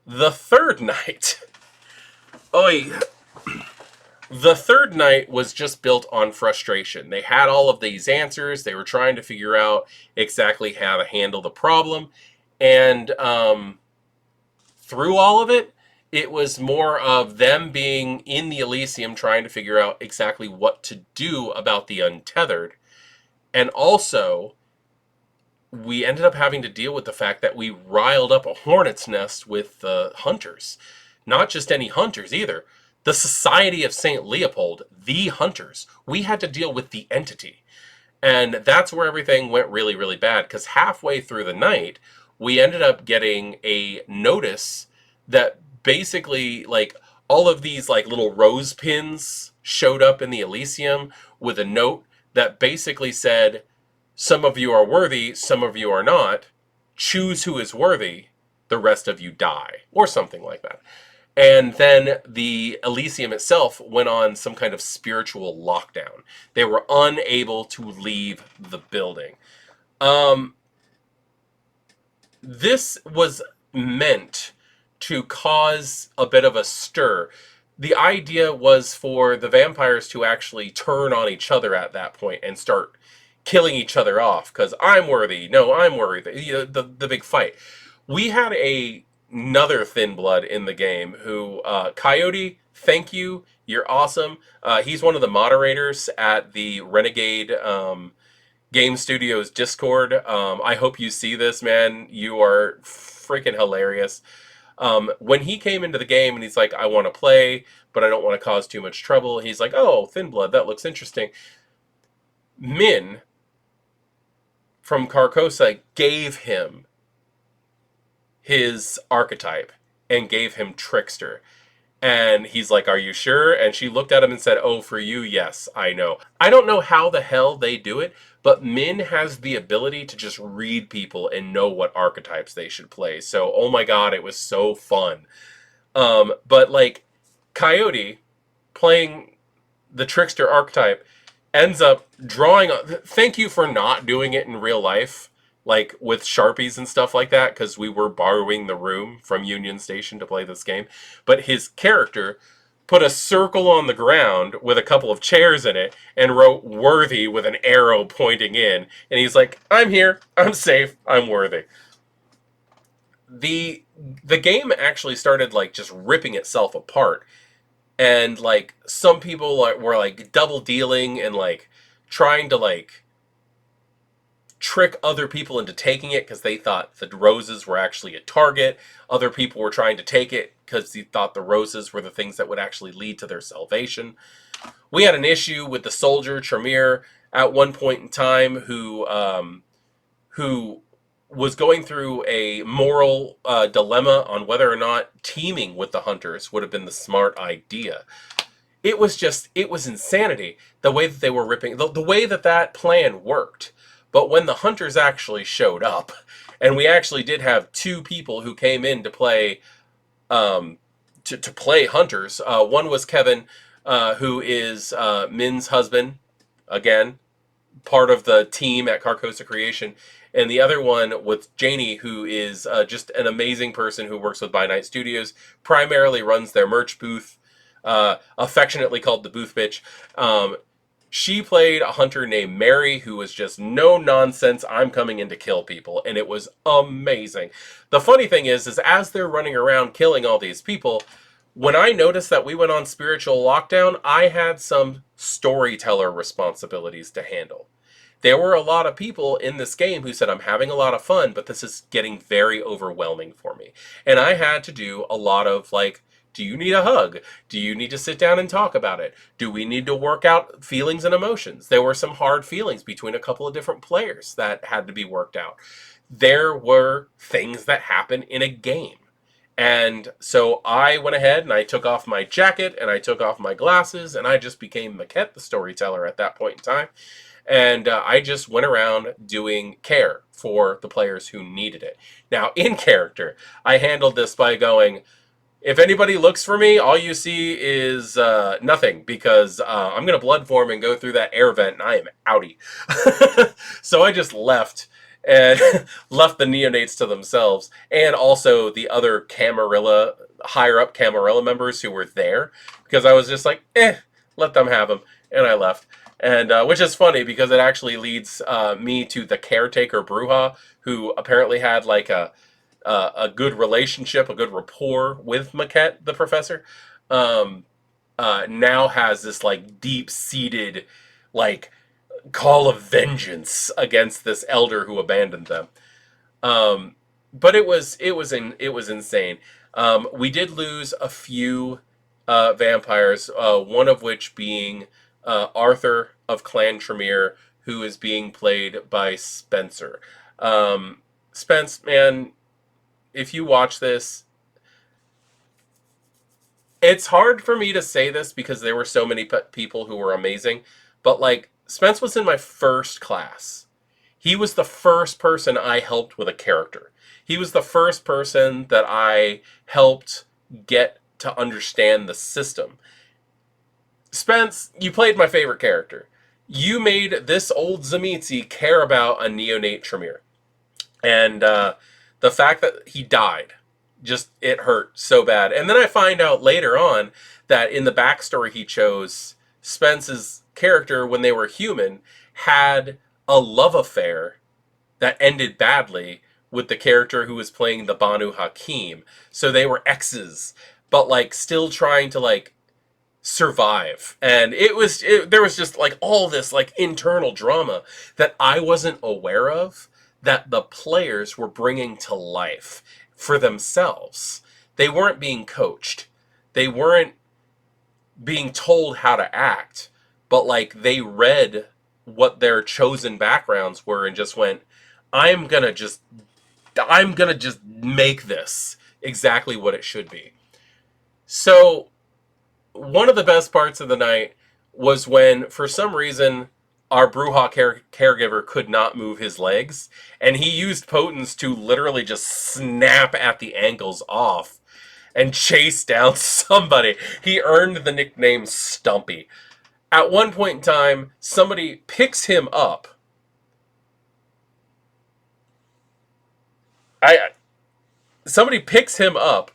The third night. Oi. The third night was just built on frustration. They had all of these answers. They were trying to figure out exactly how to handle the problem. And through all of it, it was more of them being in the Elysium trying to figure out exactly what to do about the Untethered. And also, we ended up having to deal with the fact that we riled up a hornet's nest with the hunters. Not just any hunters either. The Society of St. Leopold, the hunters. We had to deal with the entity. And that's where everything went really, really bad. Because halfway through the night, we ended up getting a notice that basically, like, all of these, like, little rose pins showed up in the Elysium with a note that basically said, some of you are worthy, some of you are not. Choose who is worthy, the rest of you die. Or something like that. And then the Elysium itself went on some kind of spiritual lockdown. They were unable to leave the building. This was meant to cause a bit of a stir. The idea was for the vampires to actually turn on each other at that point and start killing each other off because I'm worthy. No, I'm worthy. The big fight. We had another thin blood in the game who, Coyote, thank you. You're awesome. He's one of the moderators at the Renegade Game Studios Discord. I hope you see this, man. You are freaking hilarious. When he came into the game and he's like, I want to play, but I don't want to cause too much trouble. He's like, oh, thin blood, that looks interesting. Min from Carcosa gave him his archetype and gave him Trickster. And he's like, are you sure? And she looked at him and said, oh, for you, yes, I know. I don't know how the hell they do it, but Min has the ability to just read people and know what archetypes they should play. So, oh my god, it was so fun. But, like, Coyote, playing the Trickster archetype, ends up drawing... Thank you for not doing it in real life, like with Sharpies and stuff like that, because we were borrowing the room from Union Station to play this game. But his character put a circle on the ground with a couple of chairs in it and wrote worthy with an arrow pointing in. And he's like, I'm here, I'm safe, I'm worthy. The game actually started like just ripping itself apart. And like some people were like double dealing and like trying to like trick other people into taking it because they thought the roses were actually a target. Other people were trying to take it because they thought the roses were the things that would actually lead to their salvation. We had an issue with the soldier, Tremere, at one point in time who was going through a moral dilemma on whether or not teaming with the hunters would have been the smart idea. It was insanity, the way that they were ripping, the way that plan worked. But when the hunters actually showed up, and we actually did have two people who came in to play to play hunters. One was Kevin, who is Min's husband, again, part of the team at Carcosa Creation. And the other one with Janie, who is just an amazing person who works with By Night Studios, primarily runs their merch booth, affectionately called the Booth Bitch. She played a hunter named Mary, who was just no nonsense, I'm coming in to kill people, and it was amazing. The funny thing is as they're running around killing all these people, when I noticed that we went on spiritual lockdown, I had some storyteller responsibilities to handle. There were a lot of people in this game who said, I'm having a lot of fun, but this is getting very overwhelming for me. And I had to do a lot of, like, do you need a hug? Do you need to sit down and talk about it? Do we need to work out feelings and emotions? There were some hard feelings between a couple of different players that had to be worked out. There were things that happen in a game. And so I went ahead and I took off my jacket and I took off my glasses and I just became Maquette, the storyteller, at that point in time. And I just went around doing care for the players who needed it. Now, in character, I handled this by going, if anybody looks for me, all you see is nothing, because I'm going to blood form and go through that air vent, and I am outie. So I just left, and left the neonates to themselves, and also the other Camarilla, higher-up Camarilla members who were there, because I was just like, let them have them, and I left. And which is funny, because it actually leads me to the caretaker Bruja, who apparently had like a good relationship, a good rapport with Maquette, the professor, now has this like deep-seated like call of vengeance against this elder who abandoned them. But it was insane. We did lose a few vampires, one of which being Arthur of Clan Tremere, who is being played by Spencer. Spence, man, if you watch this, it's hard for me to say this because there were so many people who were amazing, but like, Spence was in my first class. He was the first person I helped with a character. He was the first person that I helped get to understand the system. Spence, you played my favorite character. You made this old Zamitzi care about a neonate Tremere. And the fact that he died, just, it hurt so bad. And then I find out later on that in the backstory he chose, Spence's character, when they were human, had a love affair that ended badly with the character who was playing the Banu Hakim. So they were exes, but like still trying to like survive. And there was just like all this like internal drama that I wasn't aware of, that the players were bringing to life for themselves. They weren't being coached. They weren't being told how to act, but like they read what their chosen backgrounds were and just went, I'm gonna just make this exactly what it should be. So one of the best parts of the night was when, for some reason, our Bruja caregiver could not move his legs, and he used Potence to literally just snap at the ankles off and chase down somebody. He earned the nickname Stumpy. At one point in time, somebody picks him up. Somebody picks him up.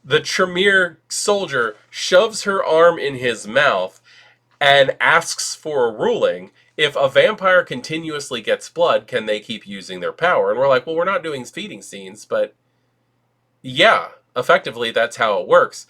The Tremere soldier shoves her arm in his mouth and asks for a ruling. If a vampire continuously gets blood, can they keep using their power? And we're like, well, we're not doing feeding scenes, but yeah, effectively that's how it works.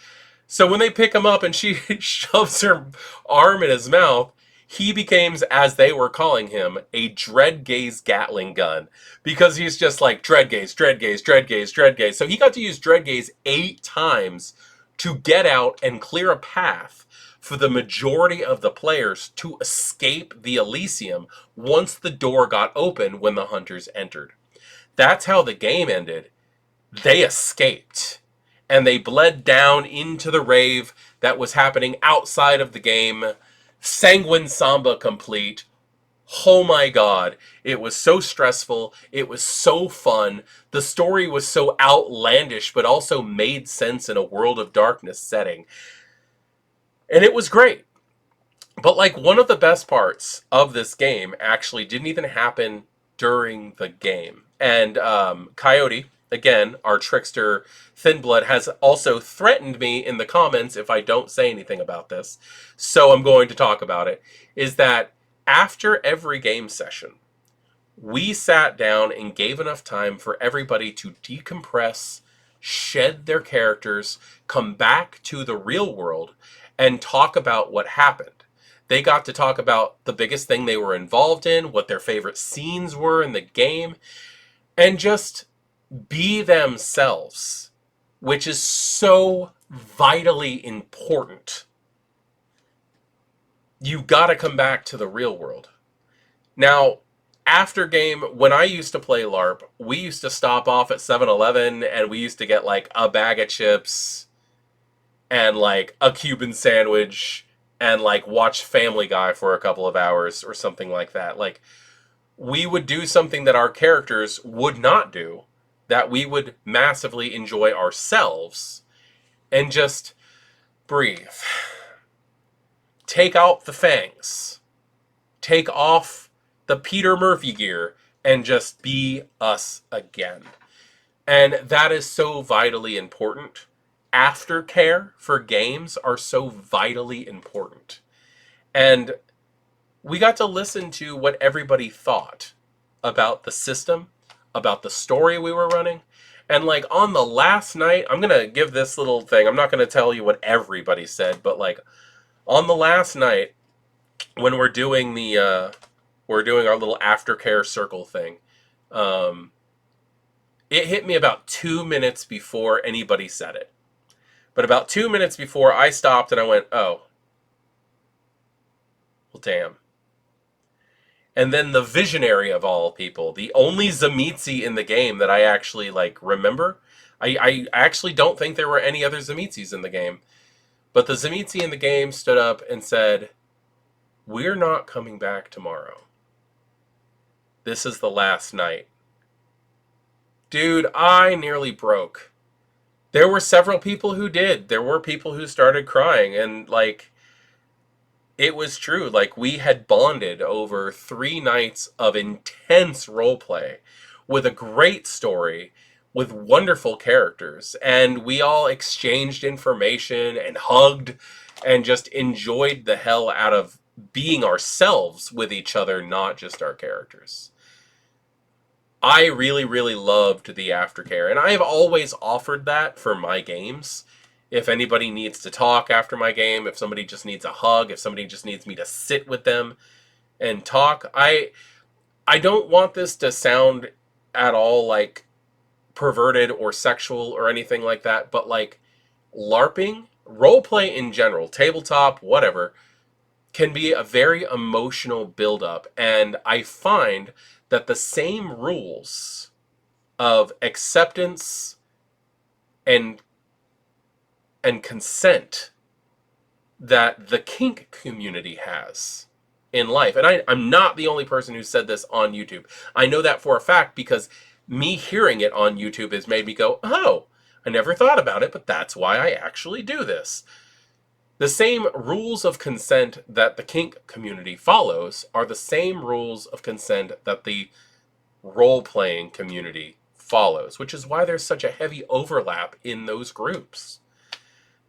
So when they pick him up and she shoves her arm in his mouth, he becomes, as they were calling him, a dread gaze Gatling gun. Because he's just like, dread gaze, dread gaze, dread gaze, dread gaze. So he got to use dread gaze 8 times to get out and clear a path for the majority of the players to escape the Elysium once the door got open when the hunters entered. That's how the game ended. They escaped. And they bled down into the rave that was happening outside of the game. Sanguine Samba complete. Oh my god. It was so stressful. It was so fun. The story was so outlandish, but also made sense in a World of Darkness setting. And it was great. But like one of the best parts of this game actually didn't even happen during the game. And Coyote, again, our trickster Thin Blood, has also threatened me in the comments if I don't say anything about this. So I'm going to talk about it. Is that after every game session, we sat down and gave enough time for everybody to decompress, shed their characters, come back to the real world, and talk about what happened. They got to talk about the biggest thing they were involved in, what their favorite scenes were in the game, and just be themselves, which is so vitally important. You gotta come back to the real world. Now, after game, when I used to play LARP, we used to stop off at 7-Eleven and we used to get like a bag of chips and like a Cuban sandwich and like watch Family Guy for a couple of hours or something like that. Like, we would do something that our characters would not do, that we would massively enjoy ourselves, and just breathe. Take out the fangs. Take off the Peter Murphy gear and just be us again. And that is so vitally important. Aftercare for games are so vitally important. And we got to listen to what everybody thought about the system, about the story we were running. And like on the last night, I'm going to give this little thing. I'm not going to tell you what everybody said, but like on the last night when we're doing we're doing our little aftercare circle thing, it hit me about 2 minutes before anybody said it. But about 2 minutes before, I stopped and I went, oh, well, damn. And then the visionary of all people, the only Zamitzi in the game that I actually like remember. I actually don't think there were any other Zamitzis in the game. But the Zamitzi in the game stood up and said, we're not coming back tomorrow. This is the last night. Dude, I nearly broke. There were several people who did. There were people who started crying, and like, it was true. Like, we had bonded over 3 nights of intense roleplay with a great story, with wonderful characters, and we all exchanged information and hugged and just enjoyed the hell out of being ourselves with each other, not just our characters. I really, really loved the aftercare, and I have always offered that for my games. If anybody needs to talk after my game, if somebody just needs a hug, if somebody just needs me to sit with them and talk, I don't want this to sound at all like perverted or sexual or anything like that, but like LARPing, roleplay in general, tabletop, whatever, can be a very emotional buildup, and I find that the same rules of acceptance and consent that the kink community has in life. And I'm not the only person who said this on YouTube. I know that for a fact because me hearing it on YouTube has made me go, oh, I never thought about it, but that's why I actually do this. The same rules of consent that the kink community follows are the same rules of consent that the role-playing community follows, which is why there's such a heavy overlap in those groups.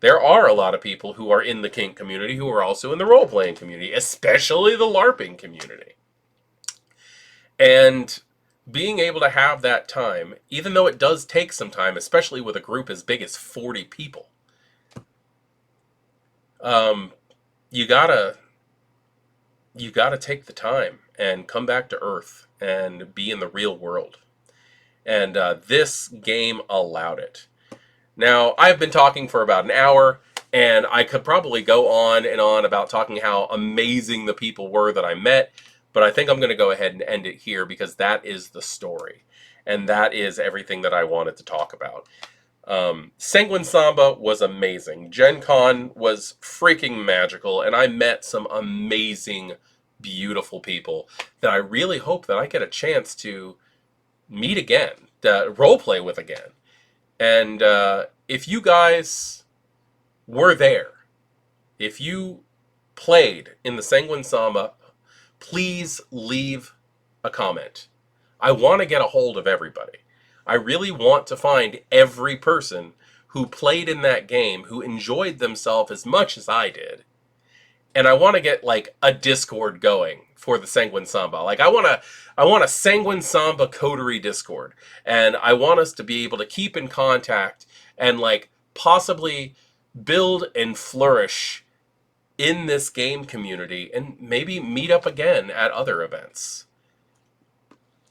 There are a lot of people who are in the kink community who are also in the role-playing community, especially the LARPing community. And being able to have that time, even though it does take some time, especially with a group as big as 40 people, you gotta take the time and come back to Earth and be in the real world. And this game allowed it. Now, I've been talking for about an hour, and I could probably go on and on about talking how amazing the people were that I met, but I think I'm going to go ahead and end it here because that is the story. And that is everything that I wanted to talk about. Sanguine Samba was amazing. Gen Con was freaking magical, and I met some amazing, beautiful people that I really hope that I get a chance to meet again, roleplay with again. And if you guys were there, if you played in the Sanguine Samba, please leave a comment. I want to get a hold of everybody. I really want to find every person who played in that game, who enjoyed themselves as much as I did. And I want to get like a Discord going for the Sanguine Samba. Like I want a Sanguine Samba coterie Discord. And I want us to be able to keep in contact and like possibly build and flourish in this game community and maybe meet up again at other events.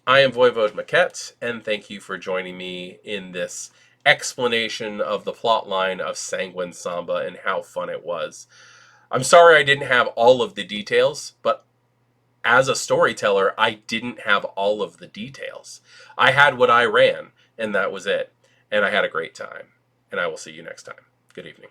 I am Voivode Maquette, and thank you for joining me in this explanation of the plotline of Sanguine Samba and how fun it was. I'm sorry I didn't have all of the details, but as a storyteller, I didn't have all of the details. I had what I ran, and that was it. And I had a great time. And I will see you next time. Good evening.